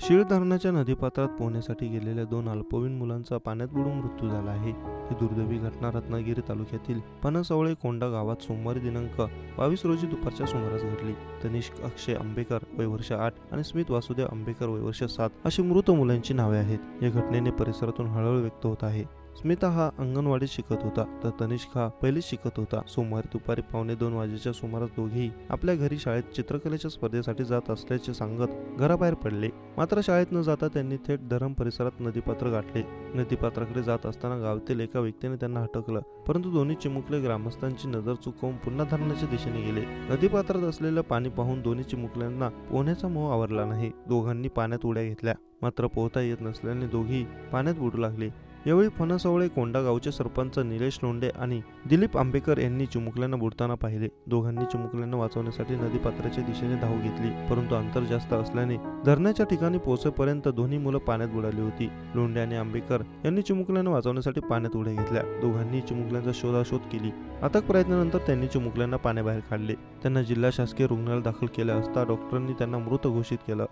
शीळ धरणाच्या नदीपात्रात पोहण्यासाठी गेलेल्या 2 अल्पवयीन मुलांचा पाण्यात बुडून मृत्यू झाला आहे। ही दुर्दैवी घटना रत्नागिरी तालुक्यातील पनसवळे कोंडा गावात सोमवारी दिनांक 22 रोजी दुपारच्या सुमारास घडली। तनिष्क अक्षय आंबेकर वय वर्ष 8 आणि स्मित वासुदेव आंबेकर वय वर्ष 7 अशी मृत मुलांची नावे आहेत। या घटनेने परिसरातून हळहळ व्यक्त होत आहे। स्मिता हा अंगणवाडीत शिकत होता तर तनिष्क हा पहिलीत शिकत होता। सोमवारी दुपारी 1:15 वाजेच्या सुमारास दोघेही आपल्या घरी शाळेत चित्रकलेच्या स्पर्धेसाठी जात असल्याचे सांगत घराबाहेर पडले। मात्र शाळेत न जाता त्यांनी थेट धरण परिसरात नदीपात्र गाठले। नदीपात्राकडे जात असताना गावातील एका व्यक्तीने त्यांना हटकलं, परंतु दोन्ही चिमुकले ग्रामस्थांची नजर चुकवून पुन्हा धरणाच्या दिशेने गेले। नदीपात्रात असलेलं पाणी पाहून दोन्ही चिमुकल्यांना पोहण्याचा मोह आवरला नाही। दोघांनी पाण्यात उड्या घेतल्या, मात्र पोहता येत नसल्याने दोघेही पाण्यात बुडू लागले। यावेळी फणसवळे कोंडा गावचे सरपंच निलेश लोंढे आणि दिलीप आंबेकर यांनी चिमुकल्यांना बुडताना पाहिले। दोघांनी चिमुकल्यांना वाचवण्यासाठी नदीपात्राच्या दिशेने धाव घेतली, परंतु अंतर जास्त असल्याने धरणाच्या ठिकाणी पोहोचेपर्यंत दोन्ही मुलं पाण्यात बुडाली होती। लोंढे आणि आंबेकर यांनी चिमुकल्यांना वाचवण्यासाठी पाण्यात उड्या घेतल्या। दोघांनी चिमुकल्यांचा शोधाशोध केली। अथक प्रयत्नानंतर त्यांनी चिमुकल्यांना पाण्याबाहेर काढले। त्यांना जिल्हा शासकीय रुग्णालयात दाखल केले असता डॉक्टरांनी त्यांना मृत घोषित केलं।